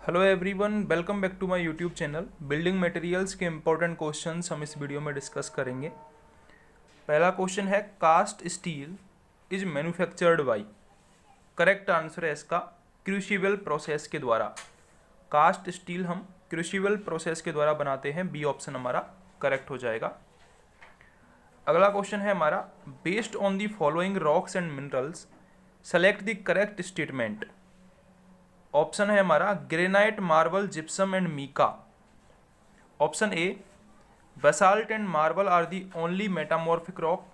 Hello everyone, welcome back to my YouTube channel. Building materials के important questions हम इस video में discuss करेंगे। पहला क्वेश्चन है, cast steel is manufactured by. Correct answer है इसका क्रूशिबल प्रोसेस के द्वारा। कास्ट स्टील हम क्रूशिबल प्रोसेस के द्वारा बनाते हैं। बी ऑप्शन हमारा करेक्ट हो जाएगा। अगला क्वेश्चन है हमारा, based on the following rocks and minerals select the correct statement. Option है हमारा granite, marble, gypsum and mica. Option A, basalt and marble are the only metamorphic rock.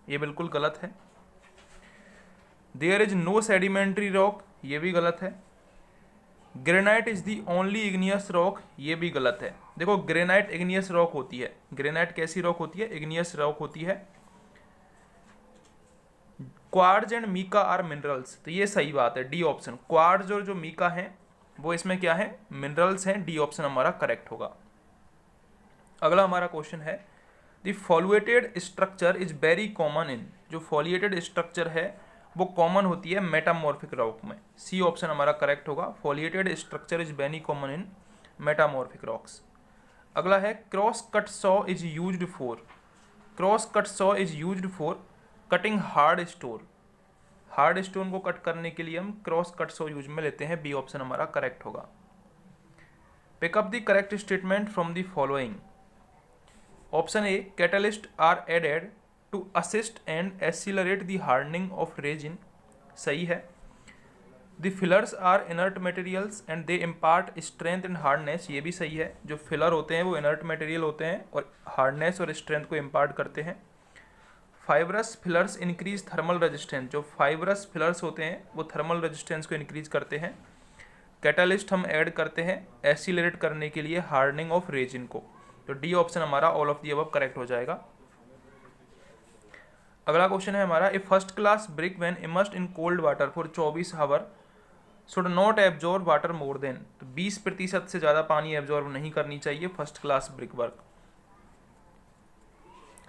ये बिल्कुल गलत है। There is no sedimentary rock. ये भी गलत है। Granite is the only igneous rock. ये भी गलत है। देखो, ग्रेनाइट इग्नियस रॉक होती है। ग्रेनाइट कैसी रॉक होती है? इग्नियस रॉक होती है। Quartz and mica are minerals, तो ये सही बात है, डी ऑप्शन। क्वार्ट्ज और जो मीका है वो इसमें क्या है? मिनरल्स हैं। डी ऑप्शन हमारा करेक्ट होगा। अगला हमारा क्वेश्चन है, the foliated structure is very common in. जो फॉलिएटेड स्ट्रक्चर है वो कॉमन होती है मेटामॉर्फिक रॉक में। सी ऑप्शन हमारा करेक्ट होगा। Foliated structure is very common in metamorphic rocks. अगला है, cross cut saw is used for. Cross cut saw is used for cutting hard stone. Hard stone को cut करने के लिए हम क्रॉस कट सॉ यूज में लेते हैं। बी ऑप्शन हमारा करेक्ट होगा। Pick up the correct statement from the following. Option A, catalyst are added to assist and accelerate the hardening of resin. सही है। The fillers are inert materials and they impart strength and hardness. ये भी सही है। जो filler होते हैं वो इनर्ट मटेरियल होते हैं और हार्डनेस और स्ट्रेंथ को इम्पार्ट करते हैं। Fibrous fillers increase thermal resistance. जो फाइब्रस फिलर्स होते हैं वो थर्मल रेजिस्टेंस को इंक्रीज करते हैं। कैटालिस्ट हम ऐड करते हैं एक्सीलरेट करने के लिए हार्डनिंग ऑफ रेजिन को। तो डी ऑप्शन हमारा all of the above correct हो जाएगा। अगला क्वेश्चन है हमारा, a first class brick when immersed in cold water for 24 hour should not absorb water more than. तो 20% से ज़्यादा पानी एब्जॉर्ब नहीं करनी चाहिए first class brick work.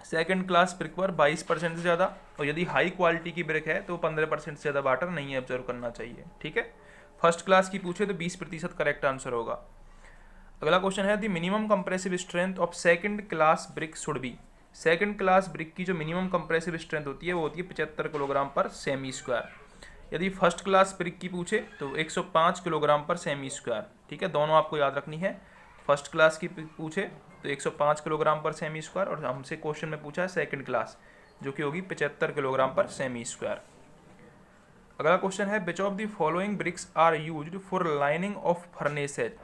Second class brick work 22% से ज़्यादा, और यदि हाई क्वालिटी की ब्रिक है तो 15% से ज़्यादा वाटर नहीं एब्जॉर्ब करना चाहिए। ठीक है। फर्स्ट क्लास की पूछे तो 20% करेक्ट आंसर होगा। अगला क्वेश्चन है, the minimum compressive strength of second class brick should be. Second class brick की जो मिनिमम कंप्रेसिव स्ट्रेंथ होती है वो होती है 75 किलोग्राम पर सेमी स्क्वायर। यदि फर्स्ट क्लास ब्रिक की पूछे तो 105 किलोग्राम पर सेमी स्क्वायर। ठीक है, दोनों आपको याद रखनी है। फर्स्ट क्लास की पूछे तो 105 किलोग्राम पर सेमी स्क्वायर, और हमसे क्वेश्चन में पूछा है सेकंड क्लास जो कि होगी 75 किलोग्राम पर सेमी स्क्वायर। अगला क्वेश्चन है, which of the following bricks are used for lining of furnaces.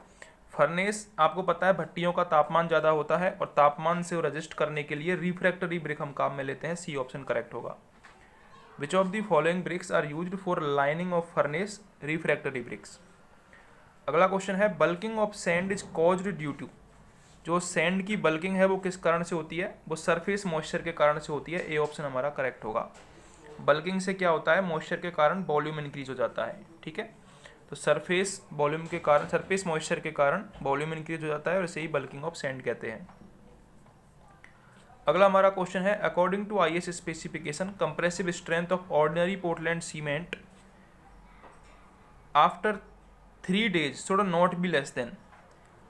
Furnace आपको पता है भट्टियों का तापमान ज़्यादा होता है और तापमान से रजिस्ट करने के लिए रिफ्रैक्टरी ब्रिक हम काम में लेते हैं। सी ऑप्शन करेक्ट होगा। Which of the following bricks are used for lining of furnace? Refractory bricks. अगला क्वेश्चन है, bulking of sand is caused due to. जो सैंड की बल्किंग है वो किस कारण से होती है? वो सरफेस मॉइस्चर के कारण से होती है। ए ऑप्शन हमारा करेक्ट होगा। बल्किंग से क्या होता है? मॉइस्चर के कारण वॉल्यूम इंक्रीज हो जाता है। ठीक है, तो सरफेस वॉल्यूम के कारण, सरफेस मॉइस्चर के कारण वॉल्यूम इंक्रीज हो जाता है और इसे ही बल्किंग ऑफ सैंड कहते हैं। अगला हमारा क्वेश्चन है, according to IS specification compressive strength of ordinary Portland cement after 3 days should not be less than.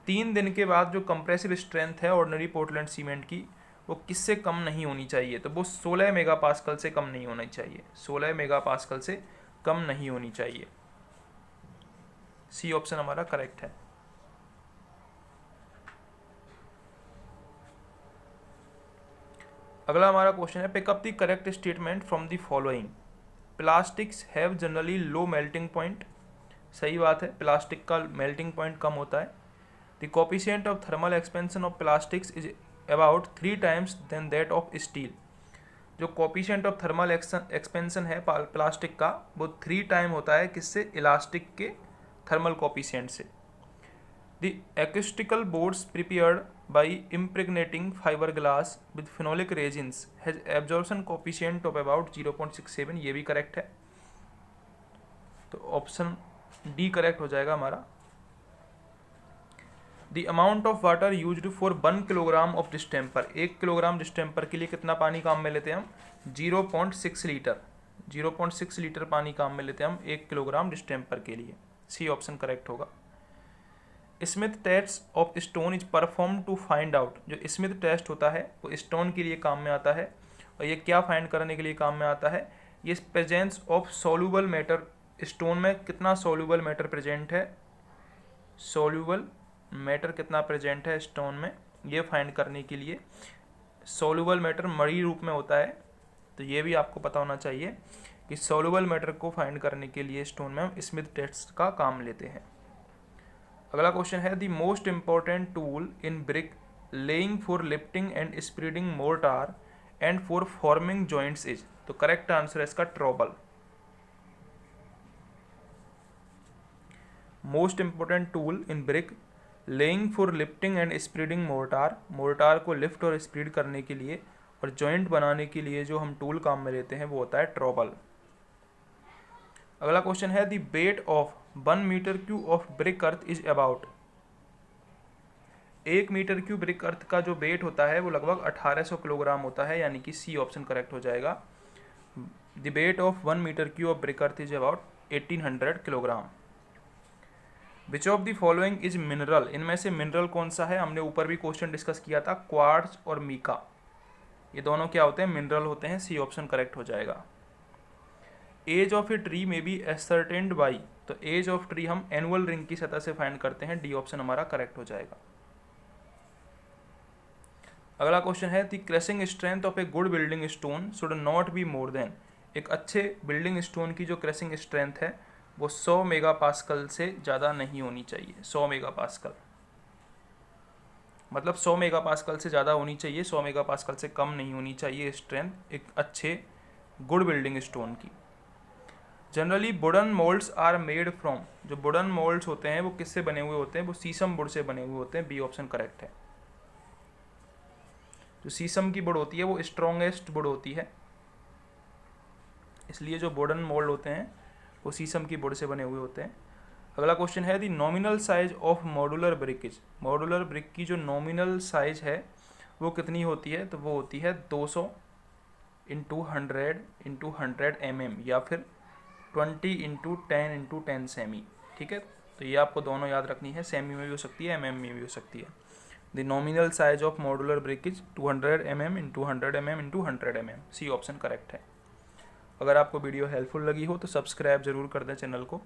3 दिन के बाद जो कंप्रेसिव स्ट्रेंथ है ऑर्डिनरी पोर्टलैंड सीमेंट की वो किससे कम नहीं होनी चाहिए? तो वो 16 मेगापास्कल से कम नहीं होनी चाहिए। 16 मेगापास्कल से कम नहीं होनी चाहिए। सी ऑप्शन हमारा करेक्ट है। अगला हमारा क्वेश्चन है, pick up the correct statement from the following. Plastics have generally low melting point. सही बात है, प्लास्टिक का मेल्टिंग पॉइंट कम होता है। The coefficient of thermal expansion of plastics is about 3 times than that of steel. जो coefficient of thermal expansion है plastic का वो 3 टाइम होता है किससे? इलास्टिक के थर्मल कोफिशिएंट से। The acoustical boards prepared by impregnating fiberglass with phenolic resins has absorption coefficient of about 0.67। ये भी करेक्ट है, तो ऑप्शन डी करेक्ट हो जाएगा हमारा। The amount of water used for 1 kilogram of distemper. 1 kilogram distemper के लिए कितना पानी काम में लेते हैं हम? 0.6 लीटर। 0.6 लीटर पानी काम में लेते हैं हम 1 किलोग्राम डिस्टेम्पर के लिए। सी ऑप्शन करेक्ट होगा। Smith test of stone is perform to find out, जो स्मिथ टेस्ट होता है वो स्टोन के लिए काम में आता है, और ये क्या फाइंड करने के लिए काम में आता है, ये presence of soluble matter, stone में कितना सोल्यूबल मैटर प्रेजेंट है, सोल्यूबल मैटर कितना प्रेजेंट है स्टोन में, ये फाइंड करने के लिए। सोल्यूबल मैटर मरी रूप में होता है, तो ये भी आपको पता होना चाहिए कि सोल्यूबल मैटर को फाइंड करने के लिए स्टोन में हम स्मिथ टेस्ट का काम लेते हैं। अगला क्वेश्चन है, the most important tool in brick laying for lifting and spreading mortar and for forming joints is, तो करेक्ट आंसर है इसका trouble. Most important tool in brick laying for lifting and spreading mortar, mortar को lift और spread करने के लिए और joint बनाने के लिए जो हम टूल काम में लेते हैं वो होता है ट्रॉबल। अगला क्वेश्चन है, the weight of 1 metre cube of brick earth is about, 1 metre cube brick earth का जो वेट होता है वो लगभग 1800 किलोग्राम होता है, यानी कि सी ऑप्शन करेक्ट हो जाएगा। The weight of 1 metre cube of brick earth is about 1800 kilogram. Which of the following is mineral, इनमें से मिनरल कौन सा है, हमने ऊपर भी क्वेश्चन डिस्कस किया था, क्वार्ट्ज और मीका, ये दोनों क्या होते हैं, मिनरल होते हैं, सी ऑप्शन करेक्ट हो जाएगा। एज ऑफ ए ट्री में बी एसर्टेन्ड बाई, तो एज ऑफ ट्री हम एनुअल रिंग की सतह से फाइंड करते हैं, डी ऑप्शन हमारा करेक्ट हो जाएगा। अगला क्वेश्चन है, the crushing strength of a good building stone should not be more than, एक अच्छे बिल्डिंग स्टोन की जो क्रशिंग स्ट्रेंथ है वो 100 मेगा पास्कल से ज़्यादा नहीं होनी चाहिए। 100 मेगा पास्कल मतलब 100 मेगा पास्कल से ज़्यादा होनी चाहिए, 100 मेगा पास्कल से कम नहीं होनी चाहिए स्ट्रेंथ एक अच्छे गुड बिल्डिंग स्टोन की। Generally wooden moulds are made from, जो वुडन मोल्ड्स होते हैं वो किससे बने हुए होते हैं, वो शीशम वुड से बने हुए होते हैं, बी ऑप्शन करेक्ट है। जो शीशम की वुड होती है वो स्ट्रॉन्गेस्ट वुड होती है, इसलिए जो वुडन मोल्ड होते हैं वो शीशम की वुड से बने हुए होते हैं। अगला क्वेश्चन है, the nominal size of modular brickage, modular brick की जो नॉमिनल साइज है वो कितनी होती है, तो वो होती है 200 इंटू 100 mm या फिर 20 इंटू 10 सेमी, ठीक है। तो ये आपको दोनों याद रखनी है, सेमी में भी हो सकती है, mm में भी हो सकती है। The nominal size of modular brick is 200 mm into 100 mm into 100 mm, C option correct है। अगर आपको वीडियो हेल्पफुल लगी हो तो सब्सक्राइब जरूर कर दें चैनल को।